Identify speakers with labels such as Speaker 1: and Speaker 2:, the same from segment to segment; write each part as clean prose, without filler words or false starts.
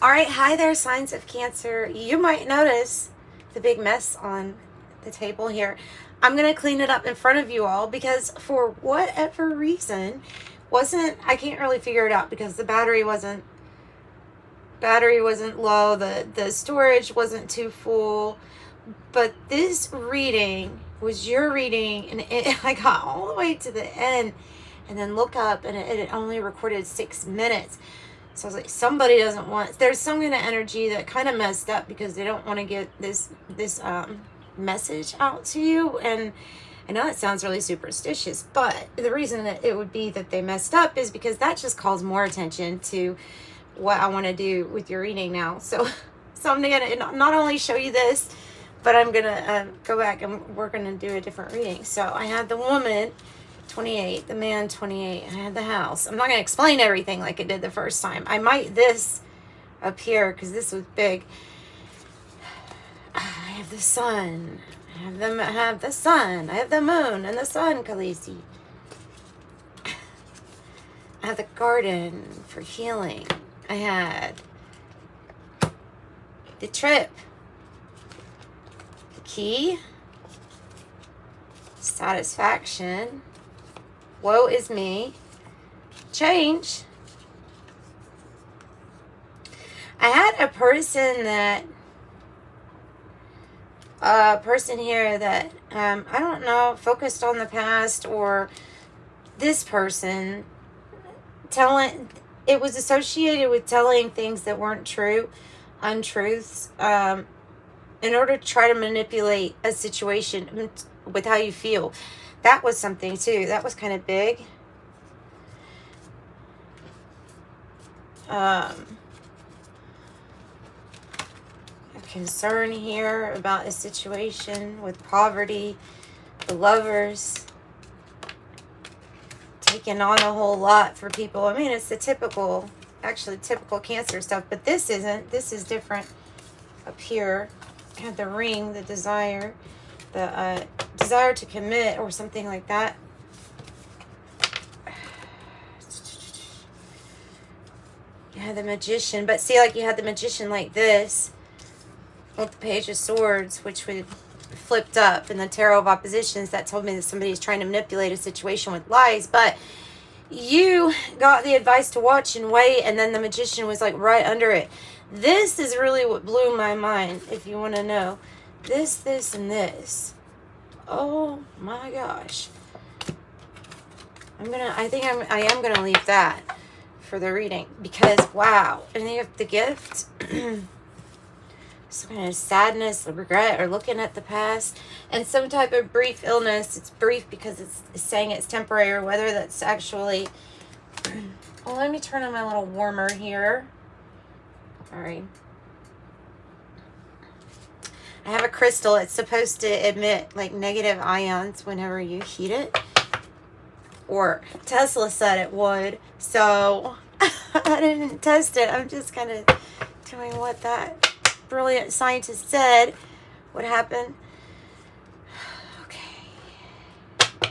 Speaker 1: All right, hi there, signs of Cancer. You might notice the big mess on the table here. I'm going to clean it up in front of you all because for whatever reason, I can't really figure it out because the battery wasn't low, the storage wasn't too full, but this reading was your reading, and I got all the way to the end and then look up and it only recorded 6 minutes. So I was like, somebody doesn't want, there's some kind of energy that kind of messed up because they don't want to get this message out to you. And I know it sounds really superstitious, but the reason that it would be that they messed up is because that just calls more attention to what I want to do with your reading now. So I'm going to not only show you this, but I'm going to go back and we're going to do a different reading. So I had the woman 28, the man 28, I had the house. I'm not going to explain everything like I did the first time. I might this up here because this was big. I have the sun. I have the sun. I have the moon and the sun, Khaleesi. I have the garden for healing. I had the trip, the key, satisfaction, woe is me, change. I had a person here that I don't know, focused on the past, or this person it was associated with telling things that weren't true, untruths, in order to try to manipulate a situation with how you feel. That was something too. That was kind of big. A concern here about a situation with poverty, the lovers, taking on a whole lot for people. I mean, it's the typical Cancer stuff, but this isn't. This is different. Up here, I had the ring, the desire, the desire to commit or something like that. You had the magician, but see, like you had the magician like this with the page of swords, which would flipped up, and the tarot of oppositions that told me that somebody's trying to manipulate a situation with lies. But you got the advice to watch and wait, and then the magician was like right under it. This is really what blew my mind, if you want to know. This, and this. Oh my gosh. I am gonna leave that for the reading because wow. And then you have the gift. Some kind of sadness, regret, or looking at the past, and some type of brief illness. It's brief because it's saying it's temporary, or whether that's actually. Well, let me turn on my little warmer here. All right. I have a crystal. It's supposed to emit like negative ions whenever you heat it. Or Tesla said it would. So I didn't test it. I'm just kind of doing what that brilliant scientist said would happen. Okay.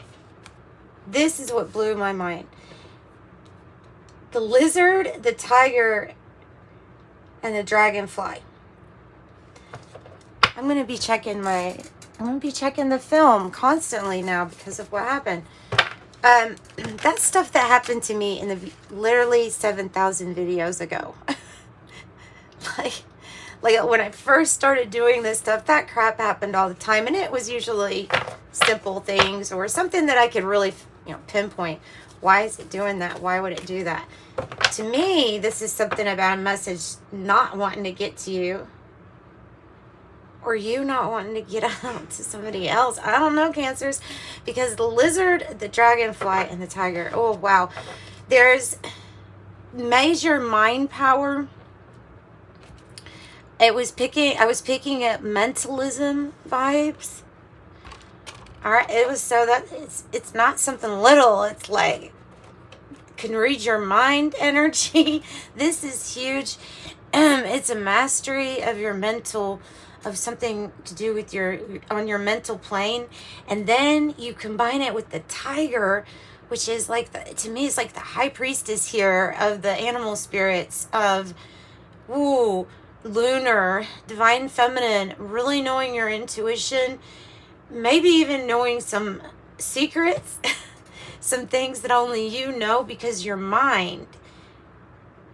Speaker 1: This is what blew my mind. The lizard, the tiger, and the dragonfly. I'm going to be checking the film constantly now because of what happened. That's stuff that happened to me in the literally 7,000 videos ago. Like when I first started doing this stuff, that crap happened all the time, and it was usually simple things or something that I could really, pinpoint. Why is it doing that? Why would it do that? To me, this is something about a message not wanting to get to you, or you not wanting to get out to somebody else. I don't know, Cancers, because the lizard, the dragonfly, and the tiger. Oh, wow. There's major mind power. I was picking up mentalism vibes. All right, it was so that it's not something little. It's like can read your mind energy. This is huge. It's a mastery of your mental, of something to do with on your mental plane, and then you combine it with the tiger, which is like to me, it's like the high priestess here of the animal spirits of ooh, lunar, divine feminine, really knowing your intuition, maybe even knowing some secrets, some things that only you know because your mind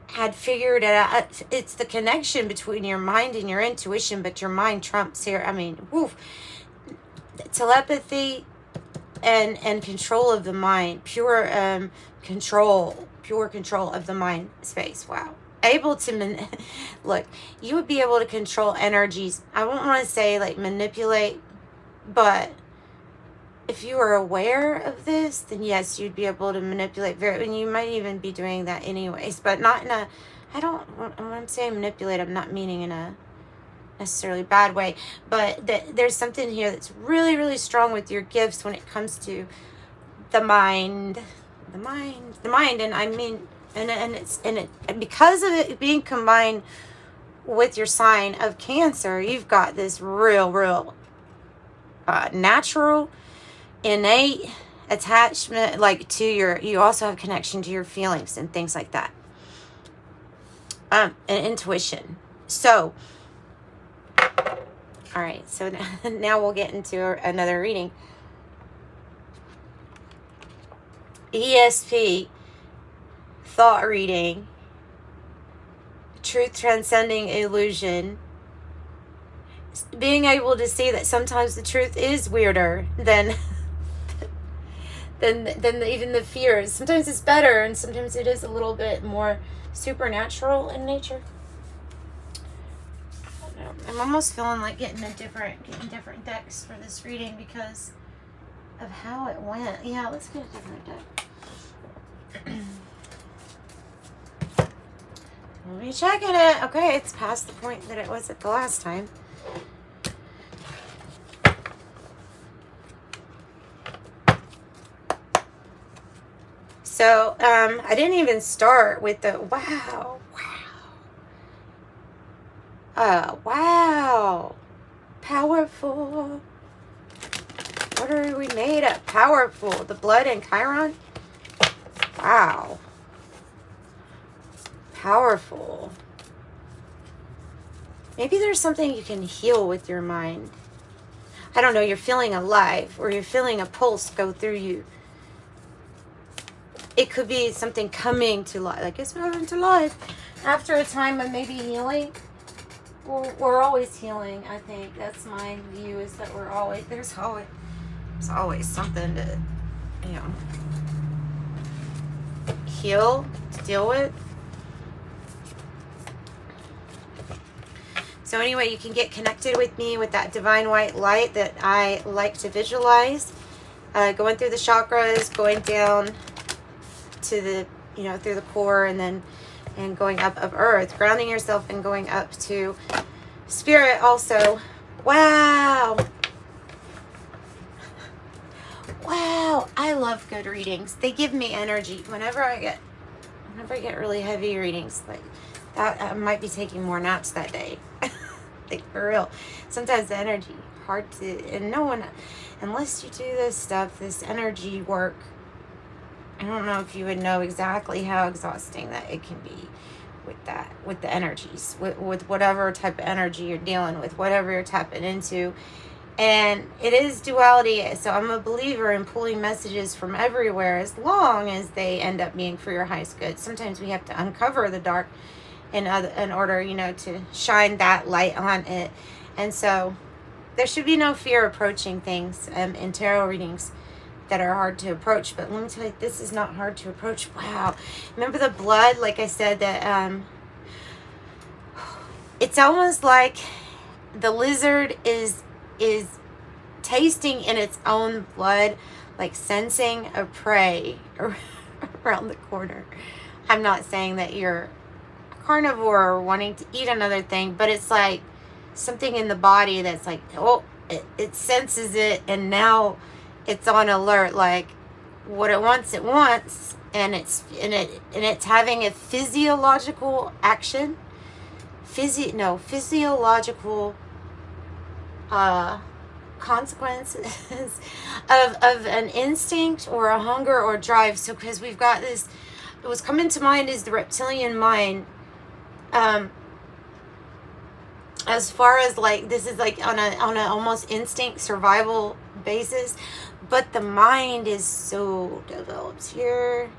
Speaker 1: had figured it out. It's the connection between your mind and your intuition, but your mind trumps here. I mean, woof. Telepathy and control of the mind, pure control of the mind space. Wow. Able to look, you would be able to control energies. I won't want to say like manipulate, but if you are aware of this, then yes, you'd be able to manipulate and you might even be doing that anyways, but not in a, when I'm saying manipulate, I'm not meaning in a necessarily bad way, but there's something here that's really, really strong with your gifts when it comes to the mind, and I mean, and because of it being combined with your sign of Cancer, you've got this real natural, innate attachment, like to you also have connection to your feelings and things like that, and intuition. So, all right, so now we'll get into another reading. ESP, thought reading, truth transcending illusion, being able to see that sometimes the truth is weirder than even the fears. Sometimes it's better, and sometimes it is a little bit more supernatural in nature. I'm almost feeling like getting different decks for this reading because of how it went. Yeah, let's get a different deck. Let me check it. Okay, it's past the point that it was at the last time. So, I didn't even start with the wow. Wow. Powerful. What are we made of? Powerful. The blood in Chiron. Wow. Powerful. Maybe there's something you can heal with your mind. I don't know, you're feeling alive, or you're feeling a pulse go through you. It could be something coming to life, like it's coming to life after a time of maybe healing. We're always healing, I think. That's my view, is that there's always something to, heal, to deal with. So anyway, you can get connected with me with that divine white light that I like to visualize, going through the chakras, going down to the, through the core, and going up of earth, grounding yourself and going up to spirit also. Wow. Wow. I love good readings. They give me energy. Whenever I get really heavy readings, like that, I might be taking more naps that day. Like, for real. Sometimes the energy, hard to, and no one, unless you do this energy work, I don't know if you would know exactly how exhausting that it can be with the energies, with whatever type of energy you're dealing with, whatever you're tapping into. And it is duality, so I'm a believer in pulling messages from everywhere as long as they end up being for your highest good. Sometimes we have to uncover the dark in order, to shine that light on it. And so there should be no fear approaching things in tarot readings that are hard to approach. But let me tell you, this is not hard to approach. Wow. Remember the blood? Like I said, that it's almost like the lizard is tasting in its own blood, like sensing a prey around the corner. I'm not saying that you're a carnivore or wanting to eat another thing, but it's like something in the body that's like, oh, it senses it, and now it's on alert, like what it wants, and it's having a physiological action, physiological consequences of an instinct or a hunger or drive. So because we've got this, what's coming to mind is the reptilian mind, as far as like, this is like on a almost instinct survival basis, but the mind is so developed here.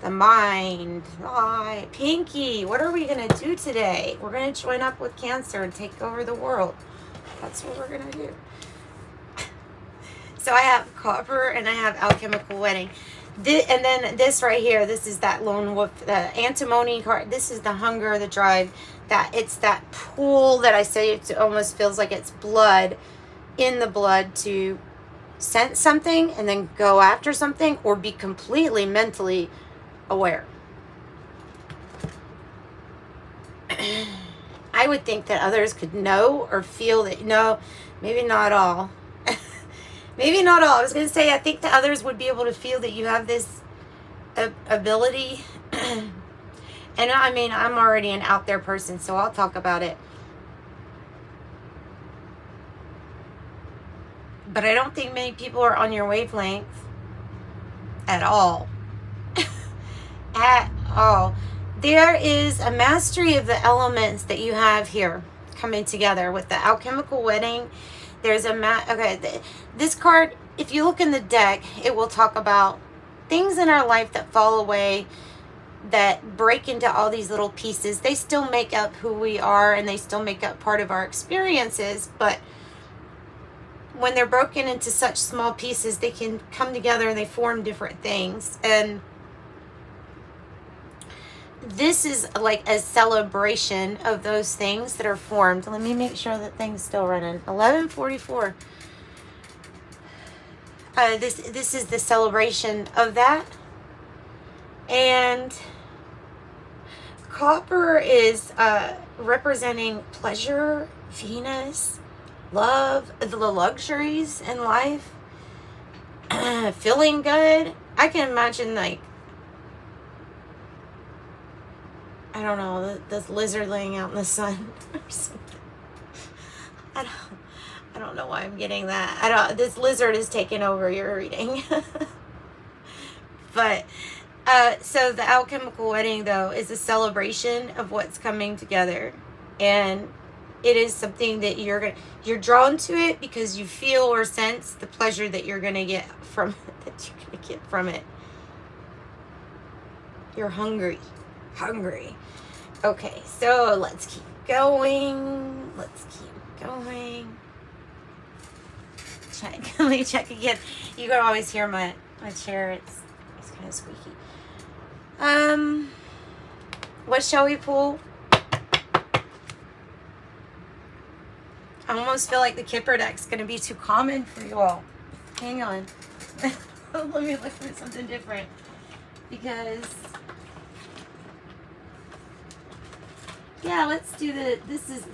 Speaker 1: The mind. Pinky, what are we going to do today? We're going to join up with Cancer and take over the world. That's what we're going to do. So I have Copper and I have Alchemical Wedding. And then this right here, this is that Lone Wolf, the Antimony card. This is the hunger, the drive. That it's that pool that I say it almost feels like it's blood in the blood to sense something and then go after something, or be completely mentally aware. I would think that others could know or feel that. No, maybe not all. Maybe not all. I was going to say, I think that others would be able to feel that you have this ability. And I mean, I'm already an out there person, so I'll talk about it. But I don't think many people are on your wavelength at all. At all. There is a mastery of the elements that you have here coming together with the Alchemical Wedding. There's a this card, if you look in the deck, it will talk about things in our life that fall away, that break into all these little pieces. They still make up who we are, and they still make up part of our experiences, but when they're broken into such small pieces, they can come together and they form different things. And this is like a celebration of those things that are formed. Let me make sure that thing's still running. 11:44. This is the celebration of that. And Copper is representing pleasure, Venus, love, the luxuries in life, feeling good. I can imagine, like, I don't know, this lizard laying out in the sun or something. I don't know why I'm getting that. This lizard is taking over your reading. But so the Alchemical Wedding, though, is a celebration of what's coming together, and it is something that you're drawn to it because you feel or sense the pleasure that you're gonna get from it. You're hungry. Okay, so let's keep going. Let me check again. You can always hear my chair. It's kind of squeaky. What shall we pull? I almost feel like the Kipper Deck's going to be too common for you all. Hang on. Let me look for something different. Because, yeah, let's do this is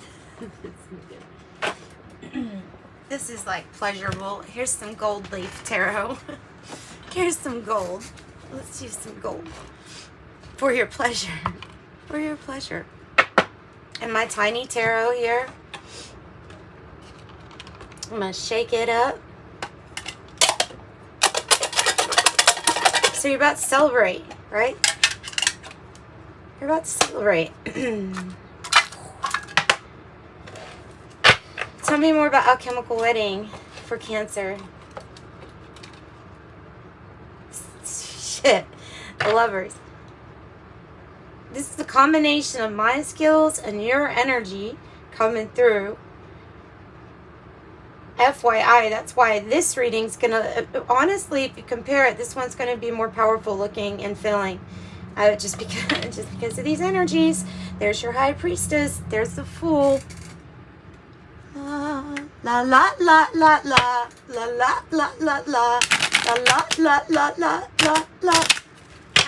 Speaker 1: this is like pleasurable. Here's some gold leaf tarot. Here's some gold. Let's use some gold for your pleasure. For your pleasure. And my tiny tarot here. I'm going to shake it up. So you're about to celebrate, right? You're about to celebrate. Tell me more about Alchemical Wedding for Cancer. Shit. The Lovers. This is the combination of my skills and your energy coming through. FYI, that's why this reading's gonna, honestly, if you compare it, this one's gonna be more powerful looking and feeling. Just because of these energies. There's your High Priestess. There's the Fool. La la la la la la la la la la la la la la la la.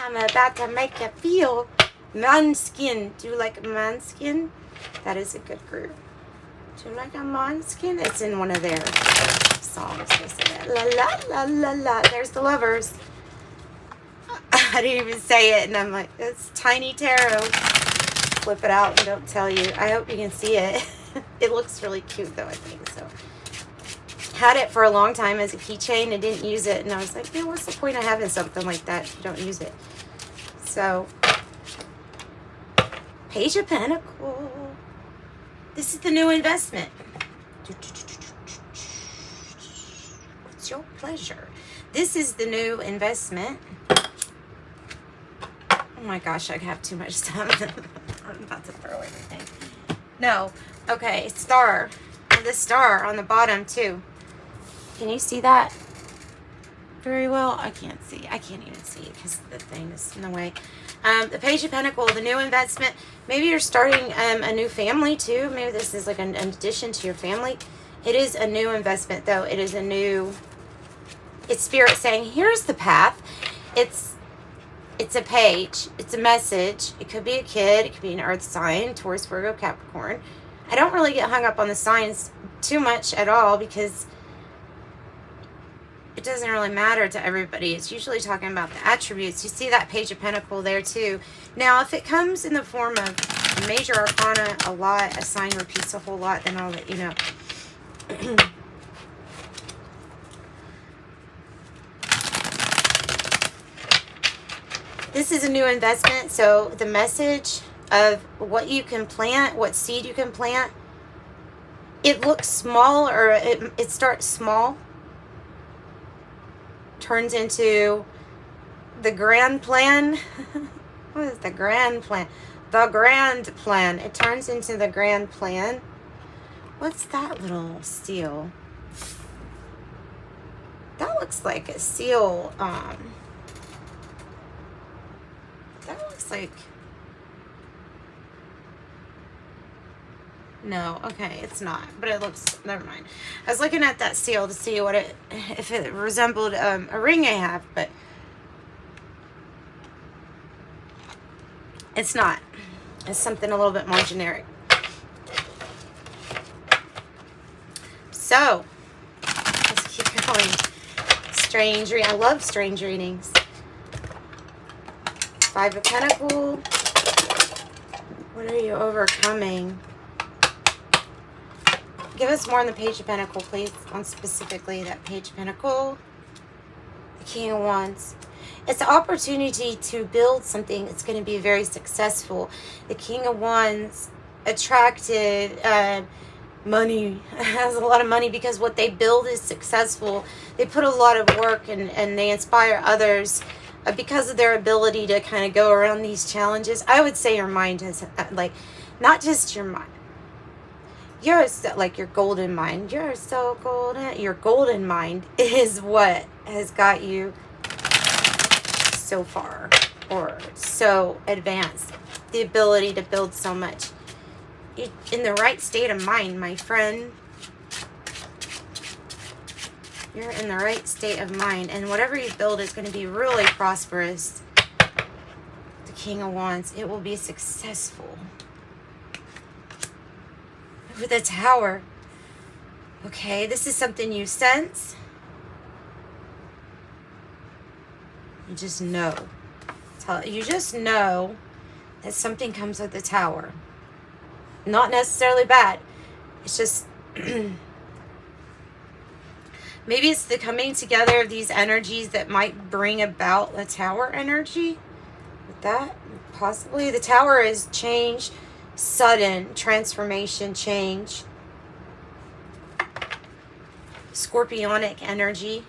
Speaker 1: I'm about to make you feel manskin. Do you like manskin? That is a good group. Do you like a manskin? It's in one of their songs. They say that. La la la la la. There's the Lovers. I didn't even say it, and I'm like, it's tiny tarot. Flip it out and don't tell you. I hope you can see it. It looks really cute, though, I think. So, had it for a long time as a keychain and didn't use it, and I was like, yeah, what's the point of having something like that if you don't use it? So, Page of Pentacles. This is the new investment. What's your pleasure? This is the new investment. Oh my gosh, I have too much stuff. I'm about to throw everything. No. Okay, star. The star on the bottom too. Can you see that very well? I can't see. I can't even see it because the thing is in the way. The Page of Pentacles, the new investment. Maybe you're starting a new family too. Maybe this is like an addition to your family. It is a new investment though. It is a new... It's Spirit saying, here's the path. It's a page. It's a message. It could be a kid. It could be an earth sign. Taurus, Virgo, Capricorn. I don't really get hung up on the signs too much at all because it doesn't really matter to everybody. It's usually talking about the attributes. You see that Page of Pentacles there too. Now, if it comes in the form of a major arcana, a lot, a sign repeats a whole lot, then I'll let you know. This is a new investment, so the message of what you can plant, what seed you can plant, it looks small, or it starts small, turns into the grand plan. What is the grand plan? The grand plan. It turns into the grand plan. What's that little seal? That looks like a seal. That looks like... No, okay, it's not. But it looks... Never mind. I was looking at that seal to see what it... If it resembled a ring I have, but... It's not. It's something a little bit more generic. So, let's keep going. Strange reading. I love strange readings. Five of Pentacles. What are you overcoming? Give us more on the Page of Pentacles, please. On specifically that Page of Pentacles. The King of Wands. It's an opportunity to build something that's going to be very successful. The King of Wands attracted money, has a lot of money because what they build is successful. They put a lot of work and they inspire others because of their ability to kind of go around these challenges. I would say your mind has, like, not just your mind. You're like your golden mind. You're so golden. Your golden mind is what has got you so far or so advanced. The ability to build so much. You're in the right state of mind, my friend. You're in the right state of mind. And whatever you build is going to be really prosperous. The King of Wands. It will be successful. With the Tower. Okay, this is something you sense. You just know. You just know that something comes with the Tower. Not necessarily bad. It's just... Maybe it's the coming together of these energies that might bring about the Tower energy. With that, possibly. The Tower is change. Sudden transformation, change. Scorpionic energy.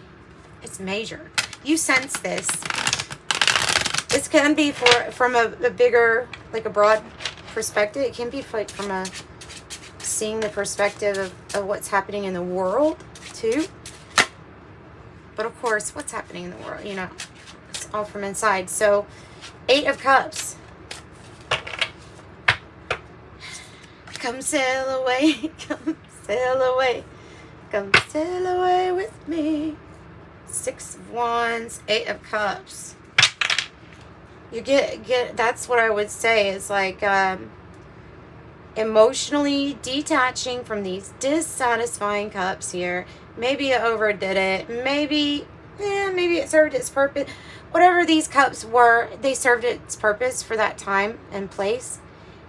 Speaker 1: It's major. You sense this. This can be from a bigger, like a broad perspective. It can be like from a seeing the perspective of what's happening in the world too. But of course, what's happening in the world, you know, it's all from inside. So, 8 of Cups. Come sail away, come sail away, come sail away with me. 6 of Wands, 8 of Cups. You get that's what I would say is like emotionally detaching from these dissatisfying cups here. Maybe it overdid it. Maybe it served its purpose. Whatever these cups were, they served its purpose for that time and place.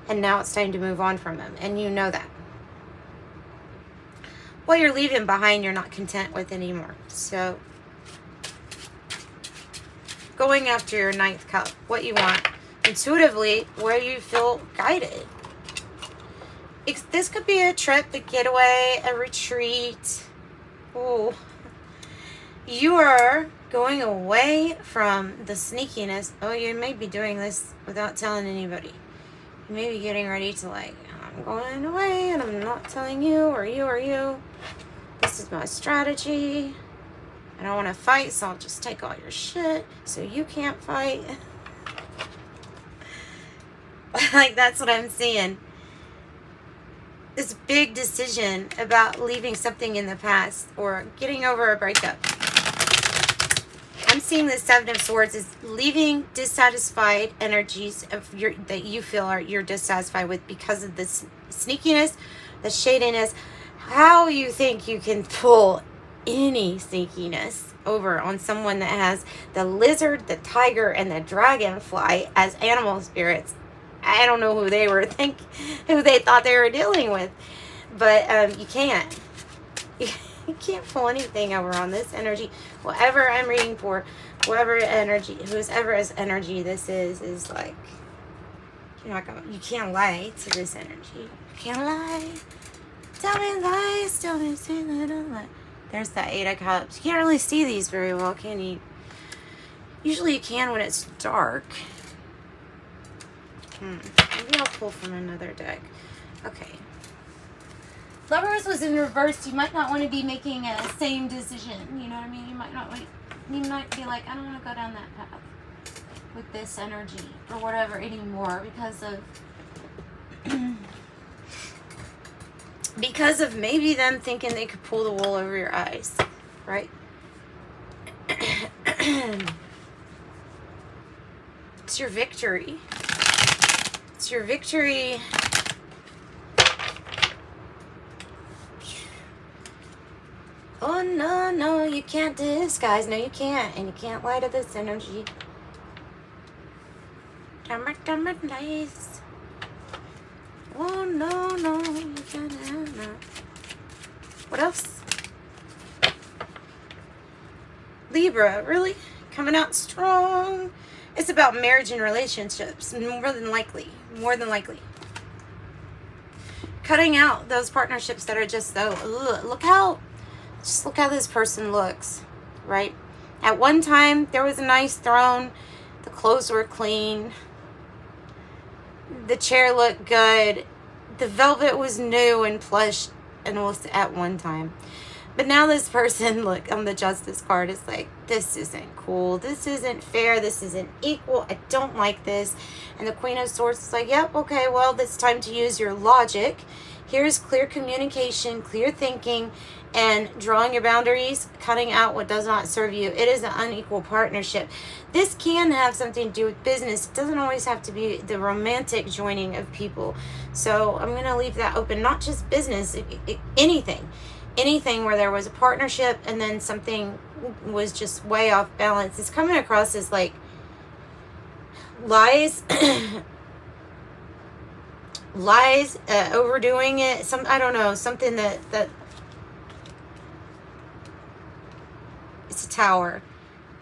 Speaker 1: And now it's time to move on from them. And you know that. What you're leaving behind, you're not content with anymore. So, going after your 9th cup. What you want. Intuitively, where you feel guided. This could be a trip, a getaway, a retreat. Oh, you are going away from the sneakiness. Oh, you may be doing this without telling anybody. You may be getting ready to like, I'm going away and I'm not telling you or you. This is my strategy. I don't want to fight, so I'll just take all your shit so you can't fight. Like, that's what I'm seeing. This big decision about leaving something in the past or getting over a breakup. I'm seeing the Seven of Swords as leaving dissatisfied energies of that you feel you're dissatisfied with because of this sneakiness, the shadiness. How you think you can pull any sneakiness over on someone that has the lizard, the tiger, and the dragonfly as animal spirits. I don't know who they thought they were dealing with, but you can't. You can't pull anything over on this energy. Whatever I'm reading for, whoever as energy this is like, you can't lie to this energy. You can't lie. Tell me lies, tell me say that I lie. There's that Eight of Cups. You can't really see these very well, can you? Usually you can when it's dark. Maybe I'll pull from another deck. Okay. Lovers was in reverse. You might not want to be making a same decision. You know what I mean? You might be like, I don't want to go down that path with this energy or whatever anymore because of maybe them thinking they could pull the wool over your eyes, right? It's your victory. It's your victory. Oh, no, you can't disguise. No, you can't. And you can't lie to this energy. Nice. Oh, no, you can't. No. What else? Libra, really? Coming out strong. It's about marriage and relationships, more than likely. Cutting out those partnerships that are just so, look how this person looks, right? At one time, there was a nice throne. The clothes were clean. The chair looked good. The velvet was new and plush and was at one time. But now this person, look, on the Justice card, is like, this isn't cool. This isn't fair. This isn't equal. I don't like this. And the Queen of Swords is like, yep, okay, well, it's time to use your logic. Here's clear communication, clear thinking, and drawing your boundaries, cutting out what does not serve you. It is an unequal partnership. This can have something to do with business. It doesn't always have to be the romantic joining of people. So I'm going to leave that open. Not just business, anything where there was a partnership and then something was just way off balance. It's coming across as like lies, overdoing it. I don't know, something that it's a tower.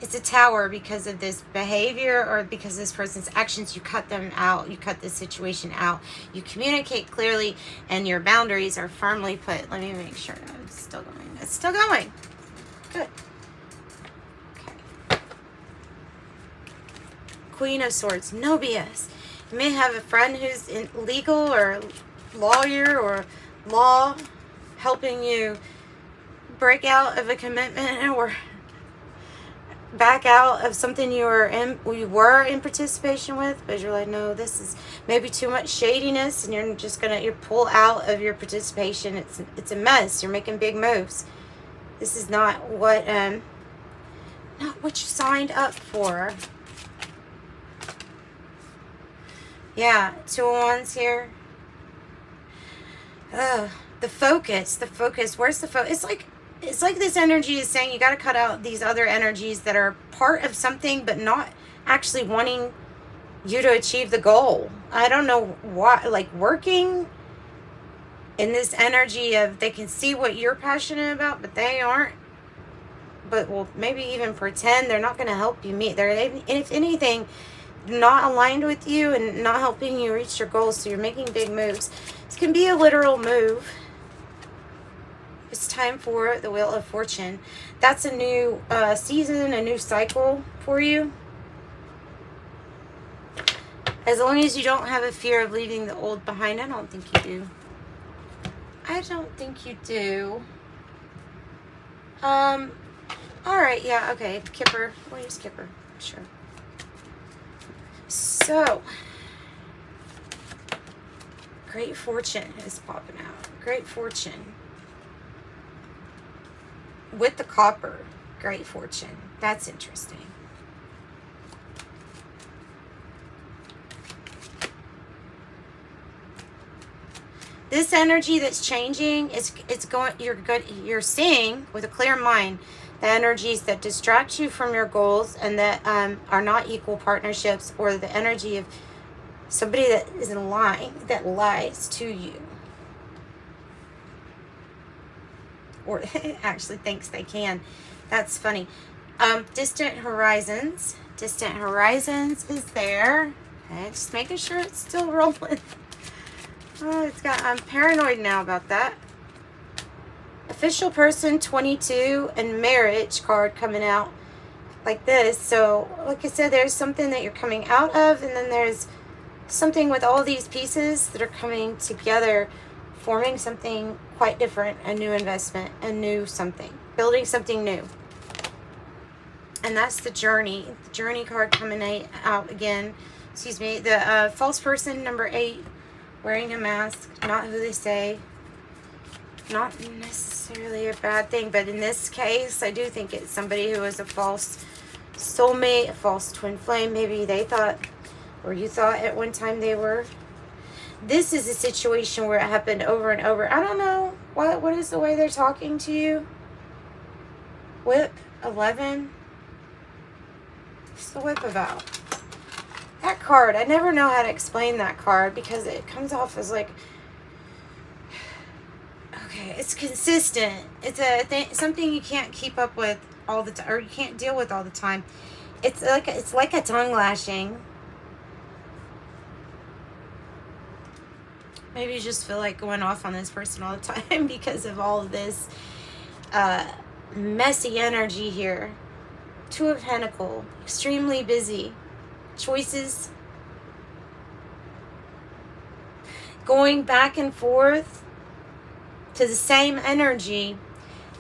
Speaker 1: It's a tower because of this behavior or because of this person's actions. You cut them out. You cut this situation out. You communicate clearly and your boundaries are firmly put. Let me make sure it's still going. It's still going. Good. Okay. Queen of Swords. No BS. You may have a friend who's in legal or lawyer or law helping you break out of a commitment or back out of something you were in participation with, but you're like, no, this is maybe too much shadiness, and you're just gonna pull out of your participation. It's a mess. You're making big moves. This is not what you signed up for. Yeah, 2 of Wands here. The focus. Where's the focus? It's like this energy is saying you got to cut out these other energies that are part of something but not actually wanting you to achieve the goal. I don't know why, like working in this energy of they can see what you're passionate about but they aren't, but will maybe even pretend they're not going to help you meet. They're, if anything, not aligned with you and not helping you reach your goals. So you're making big moves. can be a literal move. It's time for the Wheel of Fortune. That's a new season, a new cycle for you. As long as you don't have a fear of leaving the old behind. I don't think you do. I don't think you do. Alright, yeah, okay. Kipper. We'll use Kipper. Sure. So, Great Fortune is popping out. Great Fortune. With the copper. Great Fortune. That's interesting. This energy that's changing, you're seeing with a clear mind the energies that distract you from your goals and that are not equal partnerships, or the energy of somebody that is lying, that lies to you, or actually thinks they can. That's funny. Distant Horizons. Distant Horizons is there. Okay, just making sure it's still rolling. Oh, I'm paranoid now about that. Official Person 22 and Marriage card coming out like this. So, like I said, there's something that you're coming out of, and then there's something with all these pieces that are coming together, forming something quite different, a new investment, a new something, building something new. And that's the Journey. The Journey card coming out again. Excuse me. The False Person, number 8. Wearing a mask, not who they say. Not necessarily a bad thing, but in this case, I do think it's somebody who is a false soulmate, a false twin flame. Maybe they thought, or you thought at one time they were. This is a situation where it happened over and over. I don't know. What is the way they're talking to you? Whip, 11. What's the whip about? That card, I never know how to explain that card because it comes off as like, okay, it's consistent. It's something you can't keep up with all the time, or you can't deal with all the time. It's like a tongue lashing. Maybe you just feel like going off on this person all the time because of all of this messy energy here. Two of Pentacles, extremely busy. Choices, going back and forth to the same energy.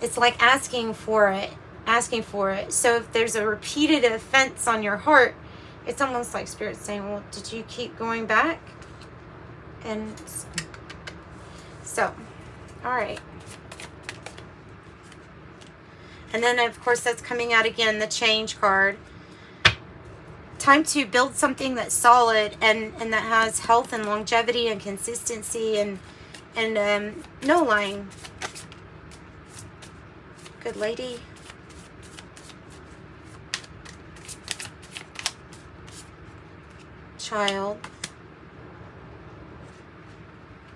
Speaker 1: It's like asking for it. So if there's a repeated offense on your heart, it's almost like Spirit saying, well, did you keep going back? And so, all right. And then, of course, that's coming out again, the Change card. Time to build something that's solid and that has health and longevity and consistency and no lying. Good lady. Child.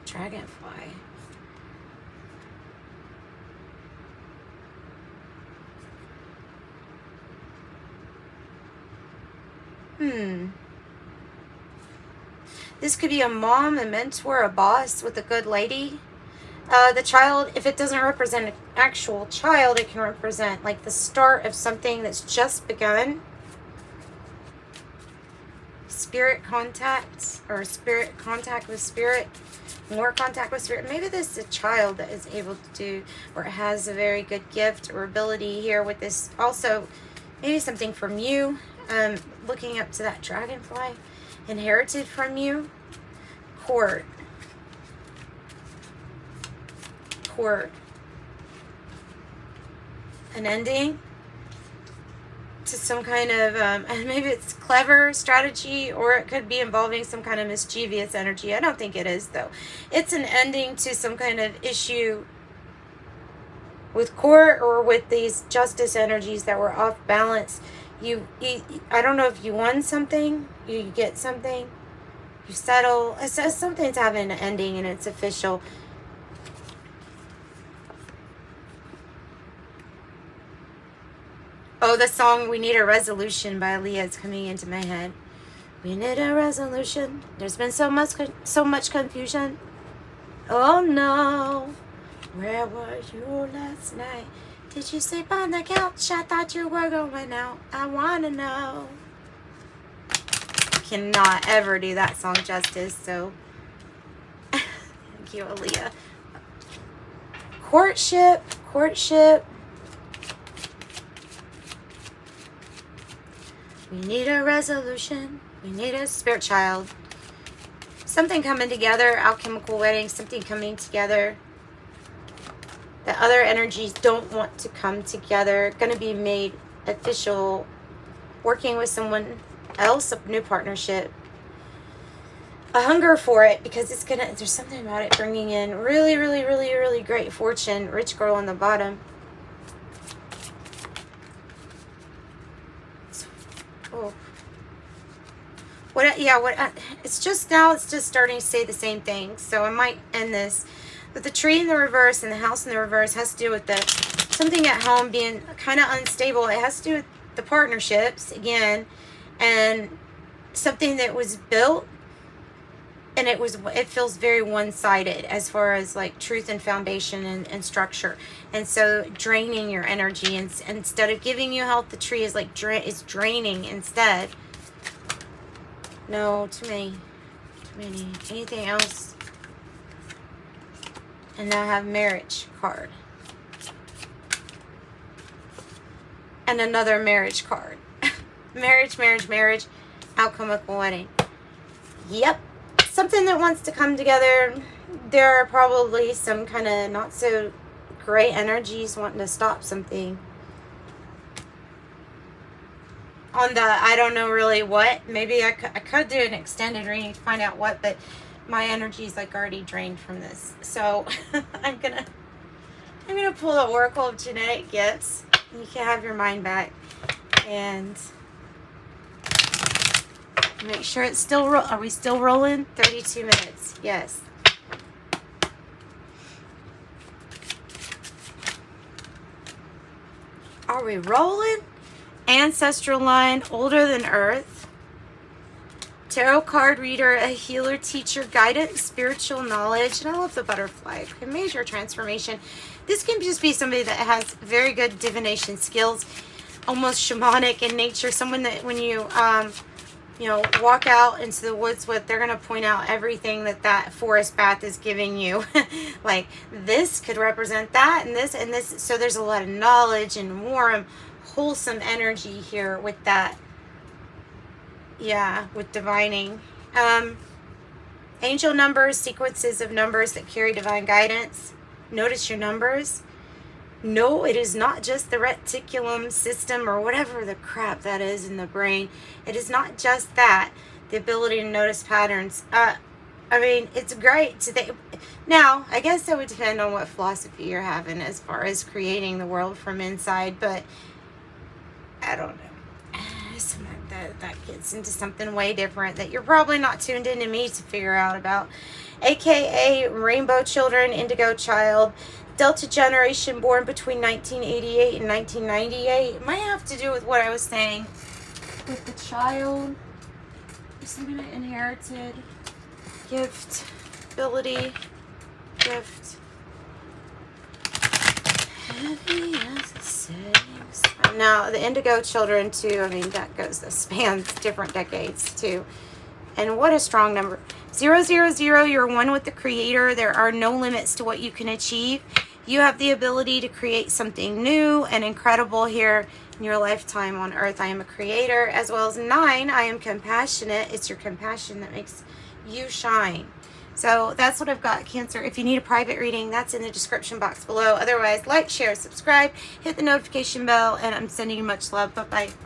Speaker 1: Dragonfly. This could be a mom, a mentor, a boss with a good lady. The child, if it doesn't represent an actual child, it can represent like the start of something that's just begun. Spirit contact, or spirit contact with spirit, more contact with spirit. Maybe this is a child that is able to do, or has a very good gift or ability here with this. Also, maybe something from you. Looking up to that dragonfly, inherited from you. Court. An ending to some kind of, maybe it's clever strategy, or it could be involving some kind of mischievous energy. I don't think it is, though. It's an ending to some kind of issue with court, or with these justice energies that were off balance. I don't know if you won something, you get something, you settle. It says something's having an ending and it's official. Oh, the song We Need a Resolution by Aaliyah is coming into my head. We need a resolution. There's been so much confusion. Oh no, where were you last night? Did you sleep on the couch? I thought you were going out. I wanna know. Cannot ever do that song justice, so thank you, Aaliyah. Courtship. We need a resolution. We need a spirit child. Something coming together, alchemical wedding, something coming together. The other energies don't want to come together. Going to be made official. Working with someone else, a new partnership. A hunger for it, because it's gonna, there's something about it bringing in really great fortune. Rich girl on the bottom. Oh. It's just starting to say the same thing, so I might end this. But the tree in the reverse and the house in the reverse has to do with something at home being kind of unstable. It has to do with the partnerships again, and something that was built, and it feels very one-sided as far as like truth and foundation and structure, and so draining your energy, and instead of giving you health, the tree is like is draining instead. No, too many. Anything else? And now I have marriage card. And another marriage card. marriage. Alchemical wedding. Yep. Something that wants to come together. There are probably some kind of not so great energies wanting to stop something. On the, I don't know really what. Maybe I could do an extended reading to find out what, but my energy is like already drained from this. So I'm gonna pull the Oracle of Genetic Gifts. You can have your mind back and make sure it's still are we still rolling? 32 minutes. Yes. Are we rolling? Ancestral line, older than Earth. Tarot card reader, a healer, teacher, guidance, spiritual knowledge. And I love the butterfly. A major transformation. This can just be somebody that has very good divination skills, almost shamanic in nature. Someone that when you walk out into the woods with, they're going to point out everything that forest path is giving you. Like, this could represent that and this and this. So there's a lot of knowledge and warm, wholesome energy here with that. Yeah, with divining. Angel numbers, sequences of numbers that carry divine guidance. Notice your numbers. No, it is not just the reticulum system or whatever the crap that is in the brain. It is not just that. The ability to notice patterns. I mean, it's great to think. Now, I guess that would depend on what philosophy you're having as far as creating the world from inside, but I don't know. That gets into something way different that you're probably not tuned into me to figure out about. AKA Rainbow Children, Indigo Child, Delta generation born between 1988 and 1998. It might have to do with what I was saying with the child. Something I inherited. Gift. Ability. Gift. Heavy as the settings. Now, the Indigo Children, too. I mean, that spans different decades, too. And what a strong number. 000, you're one with the Creator. There are no limits to what you can achieve. You have the ability to create something new and incredible here in your lifetime on Earth. I am a creator, as well as 9, I am compassionate. It's your compassion that makes you shine. So that's what I've got, Cancer. If you need a private reading, that's in the description box below. Otherwise, like, share, subscribe, hit the notification bell, and I'm sending you much love. Bye-bye.